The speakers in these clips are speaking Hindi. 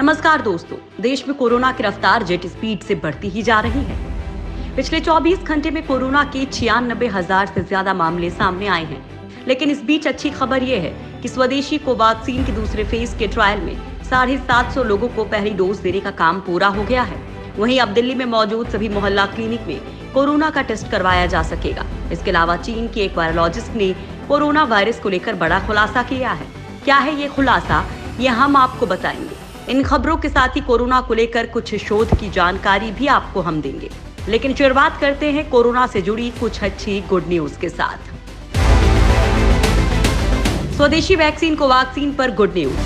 नमस्कार दोस्तों, देश में कोरोना की रफ्तार जेट स्पीड से बढ़ती ही जा रही है। पिछले 24 घंटे में कोरोना के 96,000 से ज्यादा मामले सामने आए हैं। लेकिन इस बीच अच्छी खबर ये है कि स्वदेशी कोवैक्सीन के दूसरे फेज के ट्रायल में 750 लोगों को पहली डोज देने का काम पूरा हो गया है। वहीं अब दिल्ली में मौजूद सभी मोहल्ला क्लिनिक में कोरोना का टेस्ट करवाया जा सकेगा। इसके अलावा चीन के एक वायरोलॉजिस्ट ने कोरोना वायरस को लेकर बड़ा खुलासा किया है। क्या है ये खुलासा, ये हम आपको बताएंगे। इन खबरों के साथ ही कोरोना को लेकर कुछ शोध की जानकारी भी आपको हम देंगे। लेकिन शुरुआत करते हैं कोरोना से जुड़ी कुछ अच्छी गुड न्यूज के साथ। स्वदेशी वैक्सीन कोवैक्सीन पर गुड न्यूज।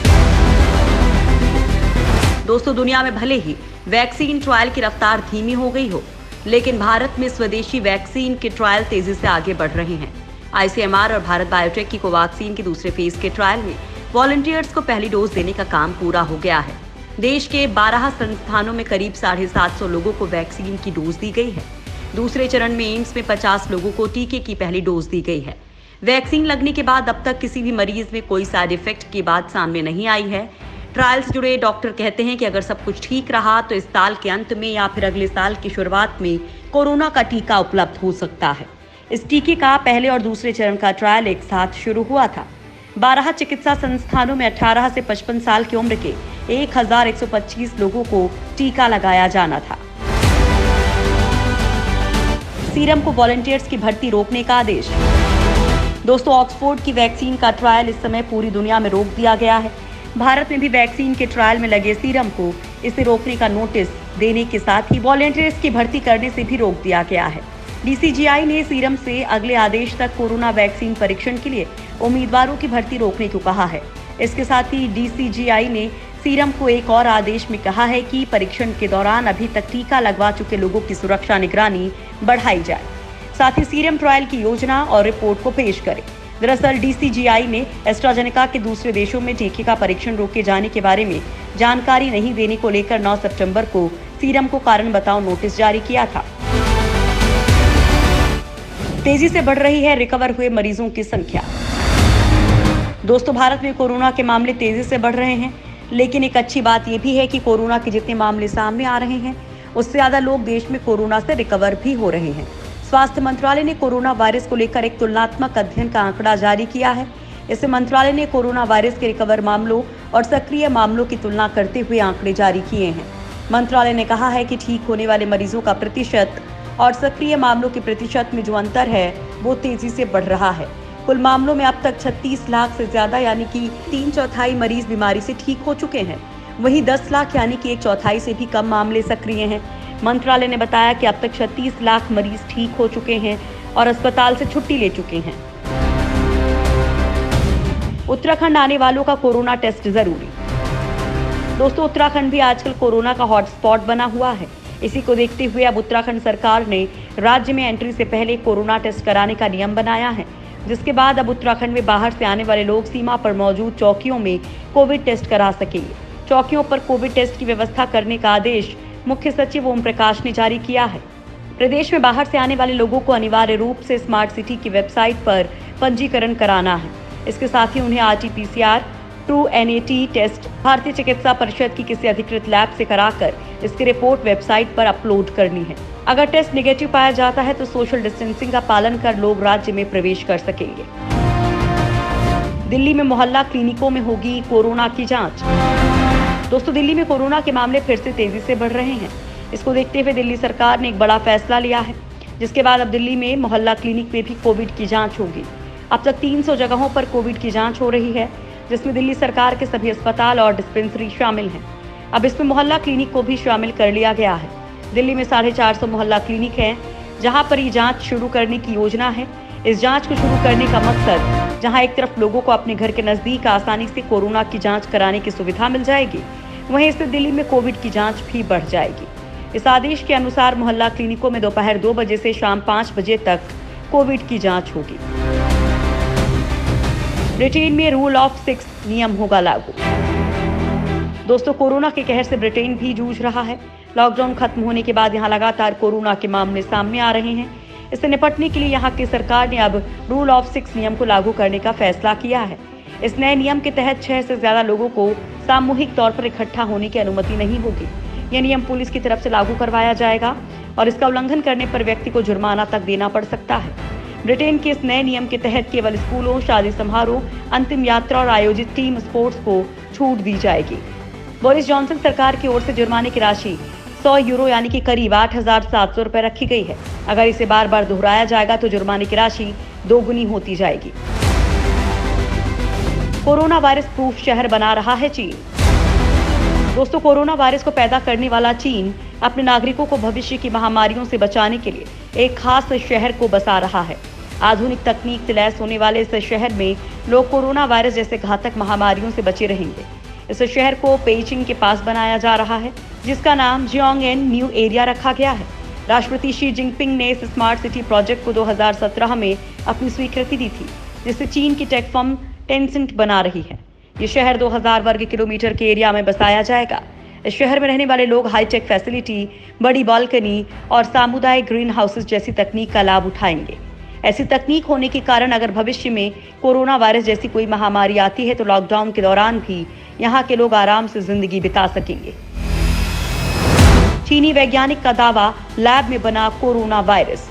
दोस्तों, दुनिया में भले ही वैक्सीन ट्रायल की रफ्तार धीमी हो गई हो, लेकिन भारत में स्वदेशी वैक्सीन के ट्रायल तेजी से आगे बढ़ रहे हैं। आईसीएमआर और भारत बायोटेक की कोवैक्सीन के दूसरे फेज के ट्रायल में वॉलंटियर्स को पहली डोज देने का काम पूरा हो गया है। देश के 12 संस्थानों में करीब 750 लोगों को वैक्सीन की डोज दी गई है। दूसरे चरण में एम्स में 50 लोगों को टीके की पहली डोज दी गई है। वैक्सीन लगने के बाद अब तक किसी भी मरीज में कोई साइड इफेक्ट की बात सामने नहीं आई है। ट्रायल से जुड़े डॉक्टर कहते हैं कि अगर सब कुछ ठीक रहा तो इस साल के अंत में या फिर अगले साल की शुरुआत में कोरोना का टीका उपलब्ध हो सकता है। इस टीके का पहले और दूसरे चरण का ट्रायल एक साथ शुरू हुआ था। 12 चिकित्सा संस्थानों में 18 से 55 साल की उम्र के 1125 लोगों को टीका लगाया जाना था। सीरम को वॉलंटियर्स की भर्ती रोकने का आदेश। दोस्तों, ऑक्सफोर्ड की वैक्सीन का ट्रायल इस समय पूरी दुनिया में रोक दिया गया है। भारत में भी वैक्सीन के ट्रायल में लगे सीरम को इसे रोकने का नोटिस देने के साथ ही वॉलंटियर्स की भर्ती करने से भी रोक दिया गया है। डीसीजीआई ने सीरम से अगले आदेश तक कोरोना वैक्सीन परीक्षण के लिए उम्मीदवारों की भर्ती रोकने को कहा है। इसके साथ ही डीसीजीआई ने सीरम को एक और आदेश में कहा है कि परीक्षण के दौरान अभी तक टीका लगवा चुके लोगों की सुरक्षा निगरानी बढ़ाई जाए। साथ ही सीरम ट्रायल की योजना और रिपोर्ट को पेश करे। दरअसल डीसीजीआई ने एस्ट्राजेनेका के दूसरे देशों में टीके का परीक्षण रोके जाने के बारे में जानकारी नहीं देने को लेकर 9 सितंबर को सीरम को कारण बताओ नोटिस जारी किया था। तेजी से बढ़ रही है रिकवर हुए मरीजों की संख्या। दोस्तों, भारत में कोरोना के मामले तेजी से बढ़ रहे हैं, लेकिन एक अच्छी बात यह भी है कि कोरोना के जितने मामले सामने आ रहे हैं, उससे ज्यादा लोग देश में कोरोना से रिकवर भी हो रहे हैं। स्वास्थ्य मंत्रालय ने कोरोना वायरस को लेकर एक तुलनात्मक अध्ययन का आंकड़ा जारी किया है। इससे मंत्रालय ने कोरोना वायरस के रिकवर मामलों और सक्रिय मामलों की तुलना करते हुए आंकड़े जारी किए हैं। मंत्रालय ने कहा है कि ठीक होने वाले मरीजों का प्रतिशत और सक्रिय मामलों के प्रतिशत में जो अंतर है वो तेजी से बढ़ रहा है। कुल मामलों में अब तक 36 लाख से ज्यादा यानी कि 3/4 मरीज बीमारी से ठीक हो चुके हैं। वहीं 10 लाख यानी कि 1/4 से भी कम मामले सक्रिय हैं। मंत्रालय ने बताया कि अब तक 36 लाख मरीज ठीक हो चुके हैं और अस्पताल से छुट्टी ले चुके हैं। उत्तराखंड आने वालों का कोरोना टेस्ट जरूरी। दोस्तों, उत्तराखंड भी आजकल कोरोना का हॉटस्पॉट बना हुआ है। इसी को देखते हुए अब उत्तराखंड सरकार ने राज्य में एंट्री से पहले कोरोना टेस्ट कराने का नियम बनाया है, जिसके बाद अब उत्तराखंड में बाहर से आने वाले लोग सीमा पर मौजूद चौकियों में कोविड टेस्ट करा सकेंगे। चौकियों पर कोविड टेस्ट की व्यवस्था करने का आदेश मुख्य सचिव ओम प्रकाश ने जारी किया है। प्रदेश में बाहर से आने वाले लोगों को अनिवार्य रूप से स्मार्ट सिटी की वेबसाइट पर पंजीकरण कराना है। इसके साथ ही उन्हें RT-PCR, ट्रू NAT टेस्ट भारतीय चिकित्सा परिषद की किसी अधिकृत लैब से कराकर इसकी रिपोर्ट वेबसाइट पर अपलोड करनी है। अगर टेस्ट नेगेटिव पाया जाता है तो सोशल डिस्टेंसिंग का पालन कर लोग राज्य में प्रवेश कर सकेंगे। दिल्ली में मोहल्ला क्लिनिकों में होगी कोरोना की जांच। दोस्तों, दिल्ली में कोरोना के मामले फिर से तेजी से बढ़ रहे हैं। इसको देखते हुए दिल्ली सरकार ने एक बड़ा फैसला लिया है, जिसके बाद अब दिल्ली में मोहल्ला क्लिनिक में भी कोविड की जांच होगी। अब तक 300 जगहों पर कोविड की जांच हो रही है, जिसमें दिल्ली सरकार के सभी अस्पताल और डिस्पेंसरी शामिल हैं। अब इसमें मोहल्ला क्लिनिक को भी शामिल कर लिया गया है। दिल्ली में 450 मोहल्ला क्लिनिक हैं, जहां पर ये जांच शुरू करने की योजना है। इस जांच को शुरू करने का मकसद, जहां एक तरफ लोगों को अपने घर के नजदीक आसानी से कोरोना की जांच कराने की सुविधा मिल जाएगी, वहीं इससे दिल्ली में कोविड की जांच भी बढ़ जाएगी। इस आदेश के अनुसार मोहल्ला क्लिनिकों में दोपहर 2 बजे से शाम 5 बजे तक कोविड की जांच होगी। ब्रिटेन में रूल ऑफ 6 नियम होगा लागू। दोस्तों, कोरोना के कहर से ब्रिटेन भी जूझ रहा है। लॉकडाउन खत्म होने के बाद यहां लगातार कोरोना के मामले सामने आ रहे हैं। इससे निपटने के लिए यहां की सरकार ने अब रूल ऑफ 6 नियम को लागू करने का फैसला किया है। इस नए नियम के तहत 6 से ज्यादा लोगों को सामूहिक तौर पर इकट्ठा होने की अनुमति नहीं होगी। यह नियम पुलिस की तरफ से लागू करवाया जाएगा और इसका उल्लंघन करने पर व्यक्ति को जुर्माना तक देना पड़ सकता है। ब्रिटेन के इस नए नियम के तहत केवल स्कूलों, शादी समारोह, अंतिम यात्रा और आयोजित टीम स्पोर्ट्स को छूट दी जाएगी। बोरिस जॉनसन सरकार की ओर से जुर्माने की राशि 100 यूरो यानी कि करीब 8,700 रुपए रखी गई है। अगर इसे बार बार दोहराया जाएगा तो जुर्माने की राशि दोगुनी होती जाएगी। कोरोना वायरस प्रूफ शहर बना रहा है चीन। दोस्तों, कोरोना वायरस को पैदा करने वाला चीन अपने नागरिकों को भविष्य की महामारियों से बचाने के लिए एक खास शहर को बसा रहा है। आधुनिक तकनीक से लैस होने वाले इस शहर में लोग कोरोना वायरस जैसे घातक महामारियों से बचे रहेंगे। इस शहर को पेइचिंग के पास बनाया जा रहा है, जिसका नाम जियोंगएन न्यू एरिया रखा गया है। राष्ट्रपति शी जिनपिंग ने इस स्मार्ट सिटी प्रोजेक्ट को 2017 में अपनी स्वीकृति दी थी, जिसे चीन की टेक फर्म टेंसेंट बना रही है। ये शहर 2000 वर्ग किलोमीटर के एरिया में बसाया जाएगा। इस शहर में रहने वाले लोग हाईटेक फैसिलिटी, बड़ी बालकनी और सामुदायिक ग्रीन हाउसेस जैसी तकनीक का लाभ उठाएंगे। ऐसी तकनीक होने के कारण अगर भविष्य में कोरोना वायरस जैसी कोई महामारी आती है तो लॉकडाउन के दौरान भी यहाँ के लोग आराम से जिंदगी बिता सकेंगे। चीनी वैज्ञानिक का दावा, लैब में बना कोरोना वायरस।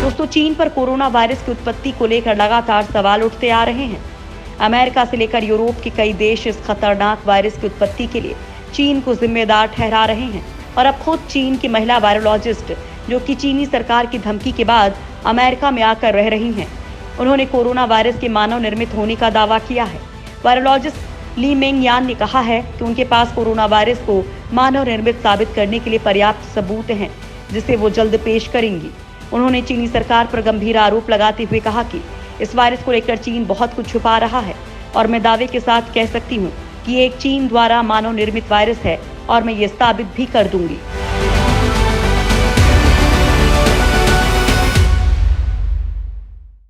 दोस्तों, चीन पर कोरोना वायरस की उत्पत्ति को लेकर लगातार सवाल उठते आ रहे हैं। अमेरिका से लेकर यूरोप के कई देश इस खतरनाक वायरस की उत्पत्ति के लिए चीन को जिम्मेदार ठहरा रहे हैं और अब खुद चीन की महिला वायरोलॉजिस्ट, जो कि चीनी सरकार की धमकी के बाद अमेरिका में आकर रह रही हैं, उन्होंने कोरोना वायरस के मानव निर्मित होने का दावा किया है। वायरोलॉजिस्ट ली मेंग यान ने कहा है कि उनके पास कोरोना वायरस को मानव निर्मित साबित करने के लिए पर्याप्त सबूत हैं, जिसे वो जल्द पेश करेंगी। उन्होंने चीनी सरकार पर गंभीर आरोप लगाते हुए कहा कि इस वायरस को लेकर चीन बहुत कुछ छुपा रहा है और मैं दावे के साथ कह सकती हूँ कि ये एक चीन द्वारा मानव निर्मित वायरस है और मैं ये साबित भी कर दूंगी।